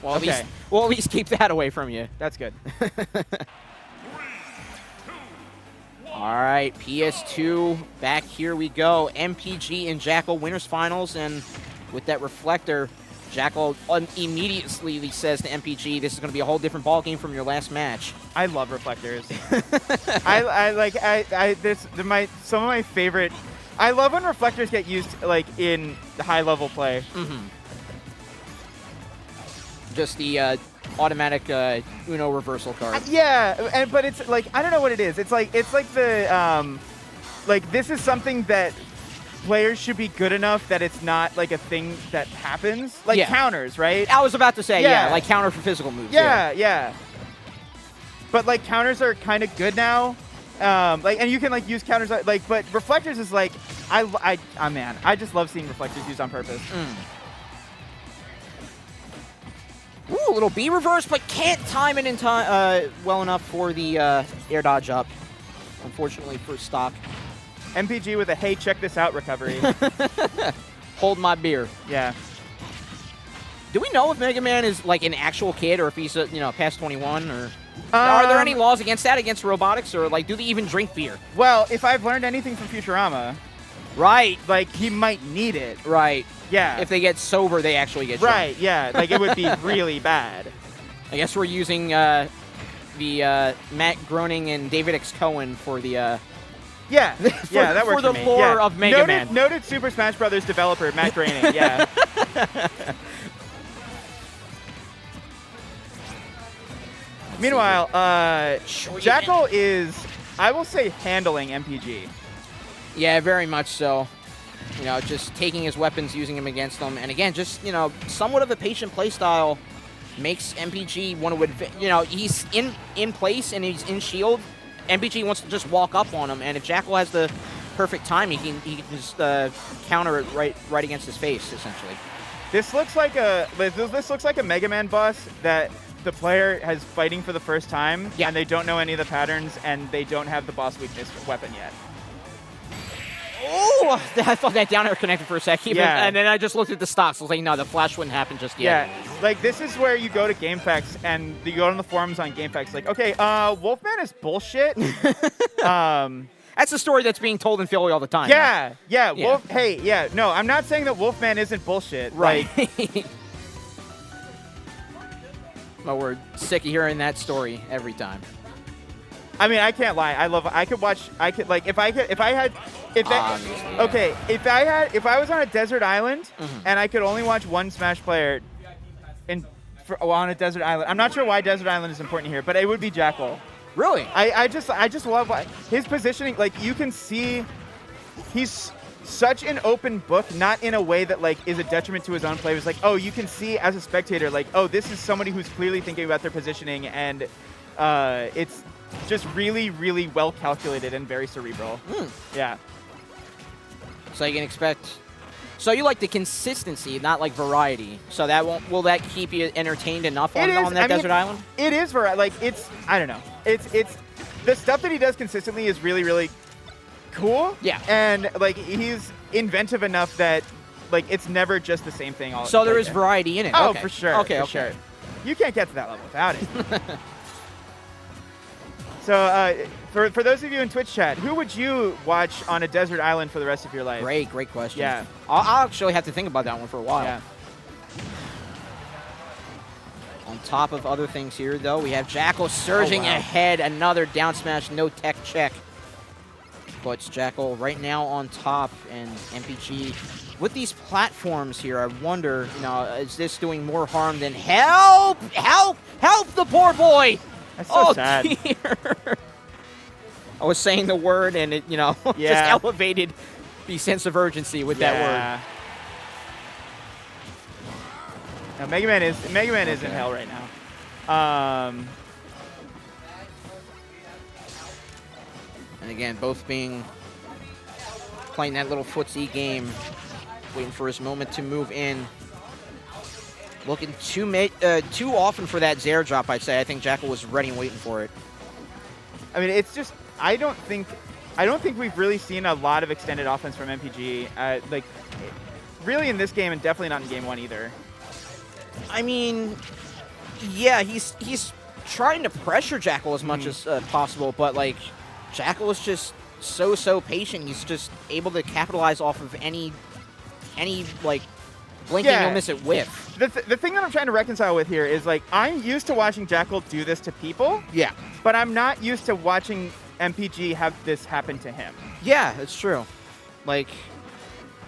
Well, Okay. we'll at least keep that away from you. That's good. All right, PS2, back here we go. MPG and Jakal winners finals, and with that reflector, Jakal immediately says to MPG, "This is going to be a whole different ball game from your last match." I love reflectors. They're some of my favorite. I love when reflectors get used like in the high level play. Just the automatic Uno reversal card. Yeah, but it's like I don't know what it is. It's like the like this is something that players should be good enough that it's not like a thing that happens. Like counters, right? I was about to say, yeah, like counter for physical moves. Yeah. But like counters are kind of good now. Like, and you can like use counters like, but reflectors is like, man, I just love seeing reflectors used on purpose. Ooh, a little B reverse, but can't time it in time well enough for the air dodge up. Unfortunately for stock. MPG with a hey, check this out recovery. Hold my beer. Yeah. Do we know if Mega Man is like an actual kid or if he's past 21 or are there any laws against that, against robotics, or like do they even drink beer? Well, if I've learned anything from Futurama, right, like he might need it. Right. Yeah. If they get sober, they actually get drunk. Right. Yeah. Like it would be really bad. I guess we're using the Matt Groening and David X. Cohen for the that works for the me. lore of Mega Man. Noted Super Smash Brothers developer Matt Groening. Yeah. Meanwhile, Jakal is, I will say, handling MPG. Yeah, very much so. Just taking his weapons, using them against them, and again, just somewhat of a patient play style makes MPG want to he's in place and he's in shield. MPG wants to just walk up on him, and if Jakal has the perfect time, he can just counter it right against his face, essentially. This looks like a Mega Man boss that the player has fighting for the first time, and they don't know any of the patterns, and they don't have the boss weakness weapon yet. Oh, I thought that down air connected for a second, and then I just looked at the stocks. I was like, no, the flash wouldn't happen just yet. Yeah, like this is where you go to GameFAQs and you go on the forums on GameFAQs, like, okay, Wolfman is bullshit. That's a story that's being told in Philly all the time. Yeah. No, I'm not saying that Wolfman isn't bullshit. Right. But we're sick of hearing that story every time. I mean, I can't lie. If I was on a desert island and I could only watch one Smash player on a desert island, I'm not sure why desert island is important here, but it would be Jakal. Really? I just love his positioning. Like, you can see he's such an open book, not in a way that like is a detriment to his own play. It's like, oh, you can see as a spectator, like, oh, this is somebody who's clearly thinking about their positioning, and it's just really, really well calculated and very cerebral. Yeah. So you can expect. So you like the consistency, not like variety. So that will that keep you entertained enough on that desert island? It is variety. Like I don't know. It's the stuff that he does consistently is really, really cool. Yeah. And like he's inventive enough that like it's never just the same thing all. So there is variety in it. Oh, okay. for sure. Okay. Sure. You can't get to that level without it. So for those of you in Twitch chat, who would you watch on a desert island for the rest of your life? Great question. Yeah. I'll actually have to think about that one for a while. Yeah. On top of other things here, though, we have Jakal surging ahead. Another down smash, no tech check. Puts Jakal right now on top, and MPG with these platforms here, I wonder, is this doing more harm than help? Help the poor boy! That's so sad. Dear. I was saying the word, and it, just elevated the sense of urgency with that word. Now, Mega Man is in hell right now. And again, both playing that little footsie game, waiting for his moment to move in. Looking too often for that Zare drop, I'd say. I think Jakal was ready and waiting for it. I mean, it's just I don't think we've really seen a lot of extended offense from MPG. Like, really in this game, and definitely not in Game 1 either. I mean, Yeah, he's trying to pressure Jakal as much as possible, but like Jakal is just so patient. He's just able to capitalize off of any like blinking you'll miss it whiff. The thing that I'm trying to reconcile with here is like I'm used to watching Jakal do this to people. Yeah. But I'm not used to watching MPG have this happen to him. Yeah, that's true. Like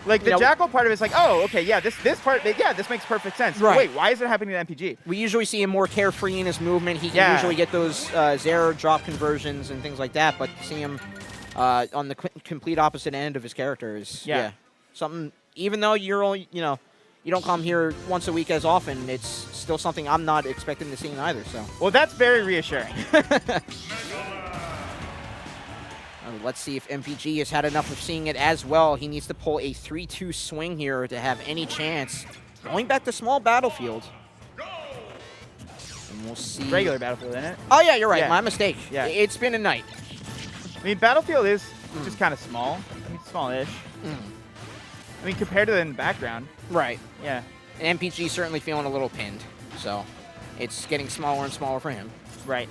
the Jakal part of it is like, oh, okay, yeah, this part, yeah, this makes perfect sense. Right. Wait, why is it happening to MPG? We usually see him more carefree in his movement. He can usually get those Zero drop conversions and things like that, but seeing him on the complete opposite end of his character is something. Even though you're only, you don't come here once a week as often, it's still something I'm not expecting to see either. So. Well, that's very reassuring. Let's see if MPG has had enough of seeing it as well. He needs to pull a 3-2 swing here to have any chance. Going back to small battlefield. And we'll see. Regular battlefield, isn't it? Oh, yeah, you're right. Yeah. My mistake. Yeah. It's been a night. I mean, battlefield is just kind of small. I mean, smallish. I mean, compared to the background. Right. Yeah. And MPG certainly feeling a little pinned. So it's getting smaller and smaller for him. Right.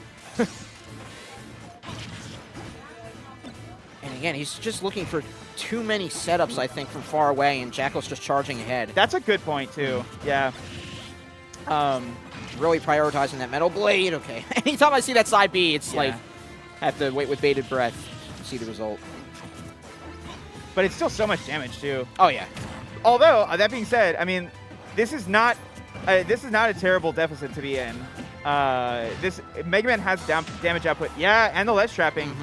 And again, he's just looking for too many setups, I think, from far away, and Jakal's just charging ahead. That's a good point, too. Yeah. Really prioritizing that metal blade. Okay. Anytime I see that side B, it's like, I have to wait with bated breath to see the result. But it's still so much damage, too. Oh, yeah. Although, that being said, I mean, this is not a terrible deficit to be in. This Mega Man has damage output. Yeah, and the ledge trapping.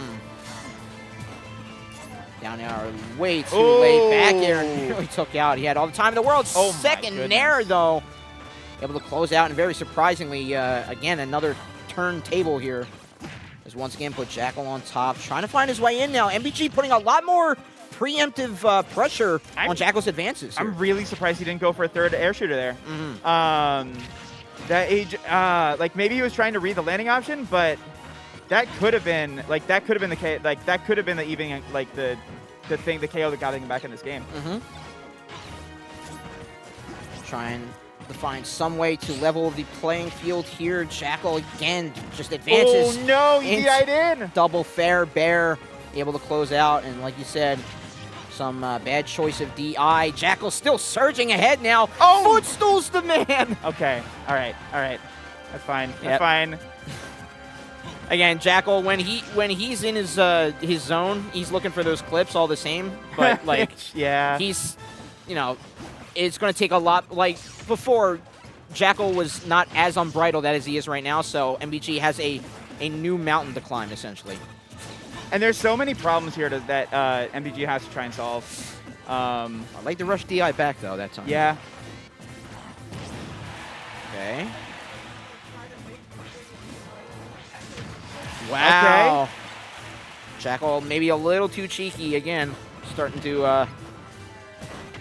Down air way too late. Back air nearly took out. He had all the time in the world. Second nair, though. Able to close out, and very surprisingly, again, another turntable here. As once again put Jakal on top, trying to find his way in now. MPG putting a lot more preemptive pressure on Jakal's advances here. I'm really surprised he didn't go for a third air shooter there. Like maybe he was trying to read the landing option, but that could have been the even like the KO that got him back in this game. Trying to find some way to level the playing field here. Jakal again just advances. Oh no, he DI'd in. Double fair bear, able to close out, and like you said, some bad choice of DI. Jakal still surging ahead now. Footstools the man. Okay, all right, that's fine. That's fine. Again, Jakal, when he's in his zone, he's looking for those clips all the same. But like, he's, it's going to take a lot. Like before, Jakal was not as unbridled as he is right now. So MBG has a new mountain to climb essentially. And there's so many problems here that MBG has to try and solve. I like the rush DI back though that time. Yeah. Okay. Wow. Okay. Jakal maybe a little too cheeky again, starting to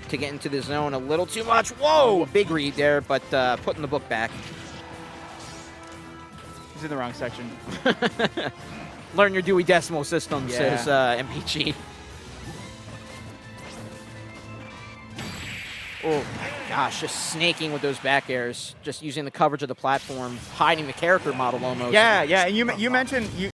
get into the zone a little too much. Whoa, big read there, but putting the book back. He's in the wrong section. Learn your Dewey Decimal System, says MPG. Oh my gosh, just snaking with those back airs, just using the coverage of the platform, hiding the character model almost. Yeah, and you mentioned